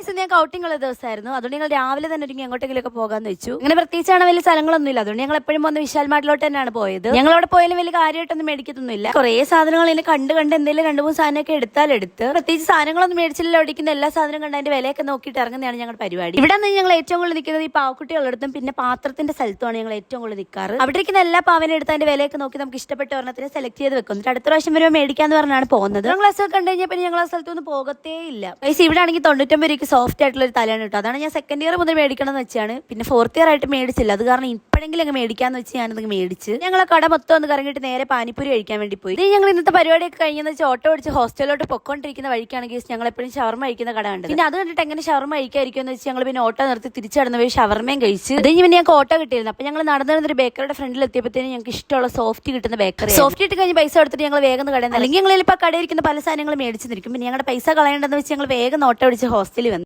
Friends ഞാൻ outing ഉള്ള ദിവസമായിരുന്നു. അതുകൊണ്ട് ഞങ്ങൾ രാവിലെ തന്നെ ഒരുങ്ങി എങ്ങോട്ടെങ്കിലൊക്കെ പോകാന്ന് വെച്ചു. അങ്ങനെ പ്രത്യേകിച്ചാണ് വലിയ സ്ഥലങ്ങളൊന്നും ഇല്ല. അതുകൊണ്ട് ഞങ്ങൾ എപ്പോഴും വന്ന് വിശാൽ മാർട്ടിലോട്ട് തന്നെയാണ് പോയത്. ഞങ്ങൾ അവിടെ പോയാലും വലിയ കാര്യമായിട്ടൊന്നും മേടിക്കത്തൊന്നുമില്ല. കുറേ സാധനങ്ങൾ ഇതിനെ കണ്ട് എന്തെങ്കിലും 2-3 സാധനമൊക്കെ എടുത്ത് പ്രത്യേകിച്ച് സാധനങ്ങളൊന്നും മേടിച്ചില്ല. ഓടിക്കുന്ന എല്ലാ സാധനം കണ്ട് അതിന്റെ വിലയൊക്കെ നോക്കിയിട്ട് ഇറങ്ങുന്നതാണ് ഞങ്ങളുടെ പരിപാടി. ഇവിടെ നിന്ന് ഞങ്ങൾ ഏറ്റവും കൂടുതൽ നിൽക്കുന്നത് ഈ പാവക്കുട്ടികളെടുത്തും പിന്നെ പാത്രത്തിന്റെ സ്ഥലത്തുമാണ് ഞങ്ങൾ ഏറ്റവും കൂടുതൽ നിൽക്കാറ്. അവിടെ ഇരിക്കുന്ന എല്ലാ പാവനെ എടുത്ത് അതിന്റെ വിലയൊക്കെ നോക്കി നമുക്ക് ഇഷ്ടപ്പെട്ട ഒരെണ്ണത്തിന് സെലക്ട് ചെയ്ത് വെക്കും. എന്നിട്ട് അടുത്ത പ്രാവശ്യം വരുമ്പോൾ മേടിക്കാന്ന് പറഞ്ഞാണ് പോകുന്നത്. ക്ലാസ് ഒക്കെ കണ്ടു കഴിഞ്ഞാൽ പിന്നെ ഞങ്ങൾ ആ സ്ഥലത്തൊന്നും പോകത്തേ ഇല്ല. ഇവിടെ ആണെങ്കിൽ 99 രൂപയ്ക്ക് സോഫ്റ്റ് ആയിട്ടുള്ള ഒരു തലയാണ് കിട്ടും. അതാണ് ഞാൻ സെക്കൻഡ് ഇയർ മുതൽ മേടിക്കണം എന്ന് വെച്ചാണ്. പിന്നെ 4th ഇയർ ആയിട്ട് മേടിച്ചില്ല. അത് കാരണം ഇപ്പോഴെങ്കിലും അങ്ങ് മേടിക്കാന്ന് വെച്ച് ഞാനത് മേടിച്ച് ഞങ്ങളെ കട മൊത്തം ഒന്ന് കറങ്ങിയിട്ട് നേരെ പാനിപ്പൂരി കഴിക്കാൻ വേണ്ടി പോയി. ഇത് ഞങ്ങൾ ഇന്നത്തെ പരിപാടിയൊക്കെ കഴിഞ്ഞെന്ന് വെച്ചാൽ ഓട്ടോ അടിച്ച് ഹോസ്റ്റലിലോട്ട് പൊക്കോണ്ടിരിക്കുന്ന വഴിക്കാണെങ്കിൽ ഞങ്ങൾ എപ്പോഴും ഷവർമ കഴിക്കുന്ന കട ഉണ്ട്. പിന്നെ അത് കണ്ടിട്ട് എങ്ങനെ ഷവർമ കഴിക്കാതിരിക്കും എന്ന് വെച്ച് ഞങ്ങൾ പിന്നെ ഓട്ടോ നിർത്തി തിരിച്ചു കടന്നു പോയി ഷവർമയും കഴിച്ച്. അത് കഴിഞ്ഞ് പിന്നെ ഞങ്ങൾക്ക് ഓട്ടോ കിട്ടിയിരുന്നു. അപ്പോൾ ഞങ്ങൾ നടന്നിരുന്നൊരു ബേക്കറിയുടെ ഫ്രണ്ടിൽ എത്തിയപ്പോഴത്തേനും ഞങ്ങൾക്ക് ഇഷ്ടമുള്ള സോഫ്റ്റ് കിട്ടുന്ന ബേക്കറി. സോഫ്റ്റ് ഇട്ട് കഴിഞ്ഞ് പൈസ കൊടുത്തിട്ട് ഞങ്ങൾ വേഗം കടയിൽ അല്ലെങ്കിൽ ഞങ്ങൾ ഇപ്പോൾ കടയിരിക്കുന്ന പല സാധനങ്ങൾ മേടിച്ച് നിൽക്കും. പിന്നെ ഞങ്ങളുടെ പൈസ കളയേണ്ടെന്ന് വെച്ച് ഞങ്ങൾ വേഗം ഓട്ടോ അടിച്ച് ഹോസ്റ്റലിൽ വന്നു.